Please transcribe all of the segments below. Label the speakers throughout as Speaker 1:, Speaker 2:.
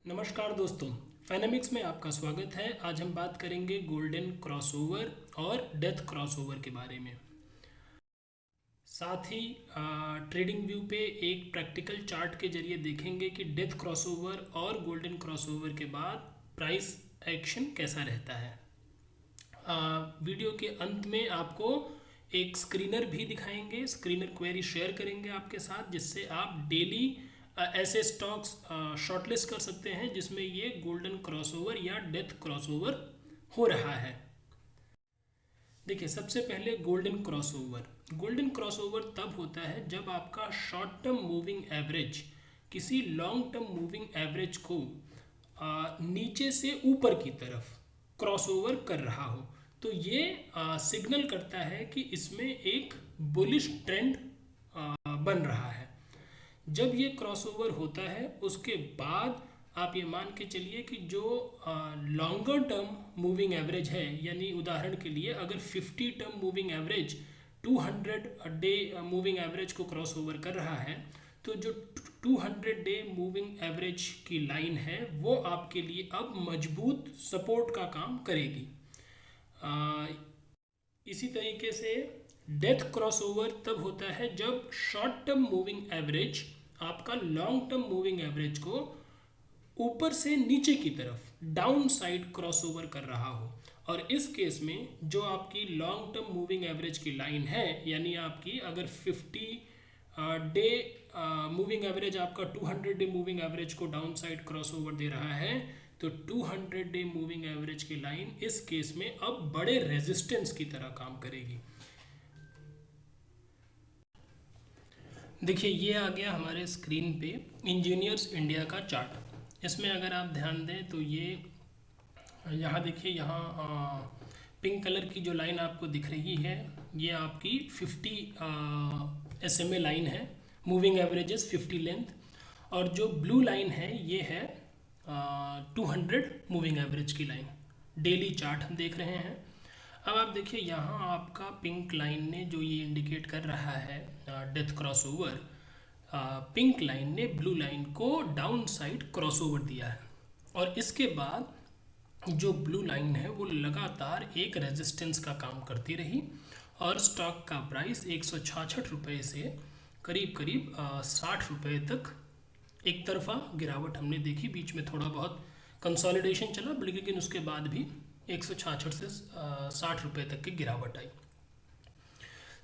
Speaker 1: नमस्कार दोस्तों, फाइनेमिक्स में आपका स्वागत है। आज हम बात करेंगे गोल्डन क्रॉसओवर और डेथ क्रॉसओवर के बारे में। साथ ही ट्रेडिंग व्यू पे एक प्रैक्टिकल चार्ट के जरिए देखेंगे कि डेथ क्रॉसओवर और गोल्डन क्रॉसओवर के बाद प्राइस एक्शन कैसा रहता है। वीडियो के अंत में आपको एक स्क्रीनर भी दिखाएंगे, स्क्रीनर क्वेरी शेयर करेंगे आपके साथ, जिससे आप डेली ऐसे स्टॉक्स शॉर्टलिस्ट कर सकते हैं जिसमें ये गोल्डन क्रॉसओवर या डेथ क्रॉसओवर हो रहा है। देखिए, सबसे पहले गोल्डन क्रॉसओवर तब होता है जब आपका शॉर्ट टर्म मूविंग एवरेज किसी लॉन्ग टर्म मूविंग एवरेज को नीचे से ऊपर की तरफ क्रॉसओवर कर रहा हो। तो ये सिग्नल करता है कि इसमें एक बुलिश ट्रेंड बन रहा है। जब ये क्रॉसओवर होता है उसके बाद आप ये मान के चलिए कि जो लॉन्गर टर्म मूविंग एवरेज है, यानी उदाहरण के लिए अगर 50 term moving average 200 day moving average को क्रॉस ओवर कर रहा है, तो जो 200 डे मूविंग एवरेज की लाइन है वो आपके लिए अब मजबूत सपोर्ट का काम करेगी। इसी तरीके से डेथ क्रॉसओवर तब होता है जब शॉर्ट टर्म मूविंग एवरेज आपका लॉन्ग टर्म मूविंग एवरेज को ऊपर से नीचे की तरफ डाउन साइड क्रॉसओवर कर रहा हो। और इस केस में जो आपकी लॉन्ग टर्म मूविंग एवरेज की लाइन है, यानी आपकी अगर 50 डे मूविंग एवरेज आपका 200 डे मूविंग एवरेज को डाउन साइड क्रॉसओवर दे रहा है, तो 200 डे मूविंग एवरेज की लाइन इस केस में अब बड़े रेजिस्टेंस की तरह काम करेगी। देखिए, ये आ गया हमारे स्क्रीन पे इंजीनियर्स इंडिया का चार्ट। इसमें अगर आप ध्यान दें तो ये यहाँ देखिए, यहाँ पिंक कलर की जो लाइन आपको दिख रही है ये आपकी 50 SMA लाइन है, मूविंग एवरेजेस 50 लेंथ। और जो ब्लू लाइन है ये है 200 मूविंग एवरेज की लाइन। डेली चार्ट हम देख रहे हैं। अब आप देखिए, यहाँ आपका पिंक लाइन ने जो ये इंडिकेट कर रहा है डेथ क्रॉसओवर, पिंक लाइन ने ब्लू लाइन को डाउन साइड क्रॉसओवर दिया है। और इसके बाद जो ब्लू लाइन है वो लगातार एक रेजिस्टेंस का काम करती रही और स्टॉक का प्राइस 166 रुपये से करीब करीब 60 रुपये तक एक तरफा गिरावट हमने देखी। बीच में थोड़ा बहुत कंसोलिडेशन चला, लेकिन उसके बाद भी 166 से 60 रुपये तक की गिरावट आई।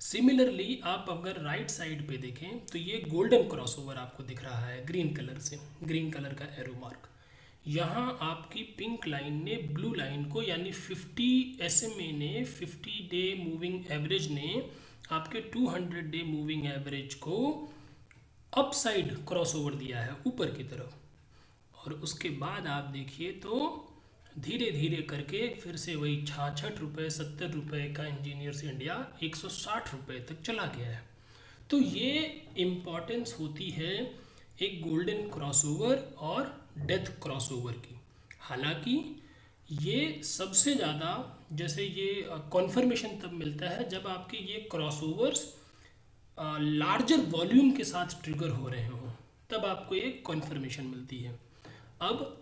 Speaker 1: सिमिलरली आप अगर राइट साइड पे देखें तो ये गोल्डन क्रॉसओवर आपको दिख रहा है ग्रीन कलर से, ग्रीन कलर का एरो मार्क। यहाँ आपकी पिंक लाइन ने ब्लू लाइन को, यानी 50 SMA ने 50 डे मूविंग एवरेज ने आपके 200 डे मूविंग एवरेज को अप साइड क्रॉसओवर दिया है, ऊपर की तरफ। और उसके बाद आप देखिए तो धीरे धीरे करके फिर से वही 66 रुपये 70 रुपये का इंजीनियर्स इंडिया 160 रुपये तक चला गया है। तो ये इम्पॉर्टेंस होती है एक गोल्डन क्रॉसओवर और डेथ क्रॉसओवर की। हालांकि ये सबसे ज़्यादा, जैसे ये कॉन्फर्मेशन तब मिलता है जब आपके ये क्रॉसओवर्स लार्जर वॉल्यूम के साथ ट्रिगर हो रहे हों, तब आपको एक कॉन्फर्मेशन मिलती है। अब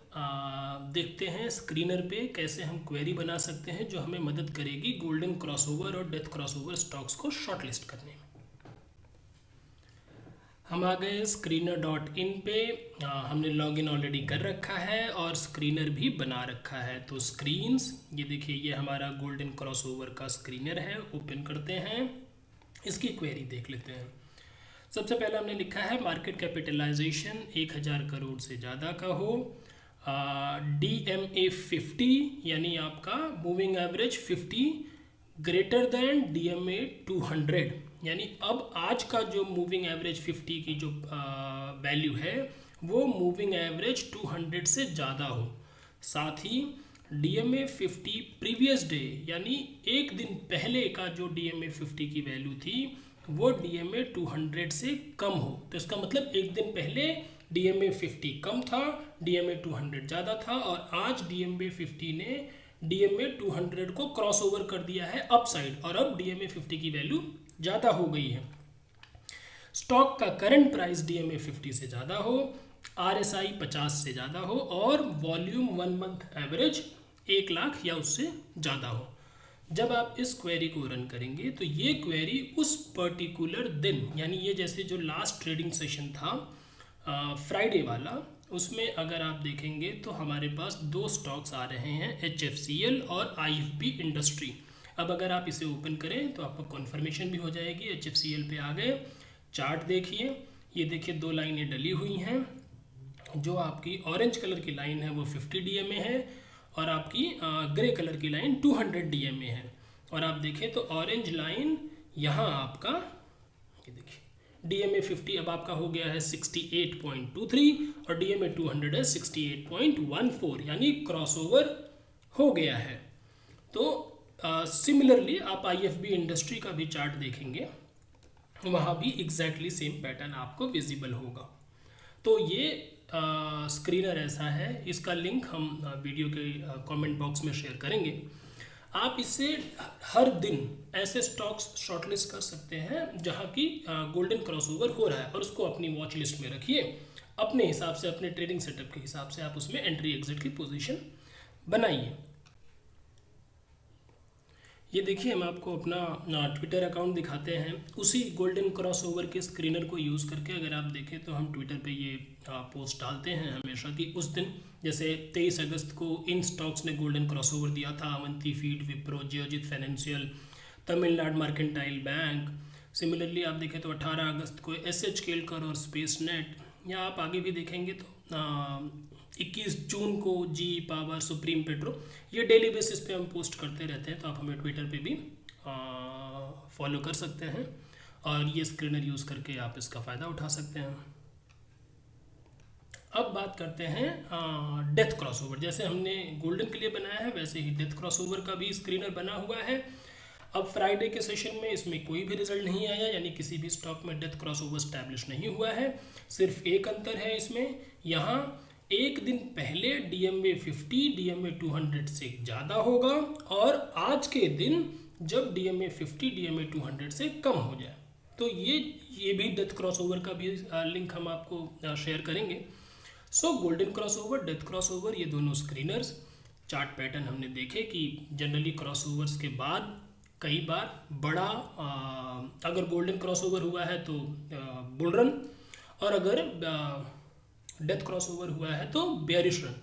Speaker 1: देखते हैं स्क्रीनर पे कैसे हम क्वेरी बना सकते हैं जो हमें मदद करेगी गोल्डन क्रॉसओवर और डेथ क्रॉसओवर स्टॉक्स को शॉर्टलिस्ट करने में। हम आ गए screener.in पे। हमने लॉगिन ऑलरेडी कर रखा है और स्क्रीनर भी बना रखा है। तो स्क्रीन्स, ये देखिए, ये हमारा गोल्डन क्रॉसओवर का स्क्रीनर है। ओपन करते हैं, इसकी क्वेरी देख लेते हैं। सबसे पहले हमने लिखा है मार्केट कैपिटलाइजेशन 1000 करोड़ से ज़्यादा का हो, DMA 50 यानी आपका moving average 50 greater than DMA 200, यानी अब आज का जो मूविंग एवरेज 50 की जो वैल्यू है वो मूविंग एवरेज 200 से ज़्यादा हो। साथ ही DMA 50 प्रीवियस डे, यानी एक दिन पहले का जो DMA 50 की वैल्यू थी वो DMA 200 से कम हो। तो इसका मतलब एक दिन पहले DMA 50 कम था, DMA 200 ज़्यादा था, और आज DMA 50 ने DMA 200 को क्रॉस ओवर कर दिया है अप साइड, और अब DMA 50 की वैल्यू ज़्यादा हो गई है। स्टॉक का करंट प्राइस DMA 50 से ज़्यादा हो, RSI 50 से ज़्यादा हो और वॉल्यूम 1 मंथ एवरेज 1 लाख या उससे ज़्यादा हो। जब आप इस क्वेरी को रन करेंगे तो ये क्वेरी उस पर्टिकुलर दिन, यानी ये जैसे जो लास्ट ट्रेडिंग सेशन था फ्राइडे वाला, उसमें अगर आप देखेंगे तो हमारे पास 2 स्टॉक्स आ रहे हैं, HFCL और IFB इंडस्ट्री। अब अगर आप इसे ओपन करें तो आपको कन्फर्मेशन भी हो जाएगी। HFCL पे आ गए, चार्ट देखिए, ये देखिए 2 लाइनें डली हुई हैं। जो आपकी ऑरेंज कलर की लाइन है वो 50 DMA है और आपकी ग्रे कलर की लाइन 200 DMA है। और आप देखें तो ऑरेंज लाइन यहाँ आपका, ये देखिए DMA 50 अब आपका हो गया है 68.23 और DMA 200 है 68.14, यानी क्रॉसओवर हो गया है। तो सिमिलरली आप IFB इंडस्ट्री का भी चार्ट देखेंगे, वहाँ भी एग्जैक्टली सेम पैटर्न आपको विजिबल होगा। तो ये स्क्रीनर ऐसा है, इसका लिंक हम वीडियो के कमेंट बॉक्स में शेयर करेंगे। आप इससे हर दिन ऐसे स्टॉक्स शॉर्टलिस्ट कर सकते हैं जहाँ की गोल्डन क्रॉसओवर हो रहा है और उसको अपनी वॉच लिस्ट में रखिए। अपने हिसाब से, अपने ट्रेडिंग सेटअप के हिसाब से आप उसमें एंट्री एग्जिट की पोजीशन बनाइए। ये देखिए हम आपको अपना ट्विटर अकाउंट दिखाते हैं, उसी गोल्डन क्रॉसओवर के स्क्रीनर को यूज़ करके। अगर आप देखें तो हम ट्विटर पे ये पोस्ट डालते हैं हमेशा कि उस दिन जैसे 23 अगस्त को इन स्टॉक्स ने गोल्डन क्रॉसओवर दिया था, Avanti feed, Wipro, Geojit financial, Tamil Nadu mercantile bank. Similarly आप देखें तो 18 अगस्त को SH केलकर और स्पेस नेट, या आप आगे भी देखेंगे तो 21 जून को जी पावर, सुप्रीम पेट्रो। ये डेली बेसिस पे हम पोस्ट करते रहते हैं, तो आप हमें ट्विटर पे भी फॉलो कर सकते हैं और ये स्क्रीनर यूज़ करके आप इसका फ़ायदा उठा सकते हैं। अब बात करते हैं डेथ क्रॉसओवर। जैसे हमने गोल्डन के लिए बनाया है वैसे ही डेथ क्रॉसओवर का भी स्क्रीनर बना हुआ है। अब फ्राइडे के सेशन में इसमें कोई भी रिजल्ट नहीं आया, यानी किसी भी स्टॉक में डेथ क्रॉसओवर स्टैब्लिश नहीं हुआ है। सिर्फ एक अंतर है इसमें, यहाँ एक दिन पहले DMA 50 DMA 200 से ज़्यादा होगा और आज के दिन जब DMA 50 DMA 200 से कम हो जाए। तो ये भी डेथ क्रॉसओवर का भी लिंक हम आपको शेयर करेंगे। सो गोल्डन क्रॉसओवर, डेथ क्रॉसओवर, ये दोनों स्क्रीनर्स चार्ट पैटर्न हमने देखे कि जनरली क्रॉसओवर्स के बाद कई बार बड़ा अगर गोल्डन क्रॉसओवर हुआ है तो बुल रन, और अगर डेथ क्रॉसओवर हुआ है तो बेयरिश रन,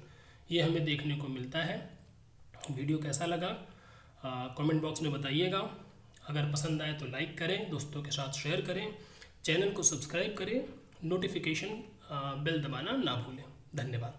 Speaker 1: ये हमें देखने को मिलता है। वीडियो कैसा लगा कमेंट बॉक्स में बताइएगा। अगर पसंद आए तो लाइक करें, दोस्तों के साथ शेयर करें, चैनल को सब्सक्राइब करें, नोटिफिकेशन बेल दबाना ना भूलें। धन्यवाद।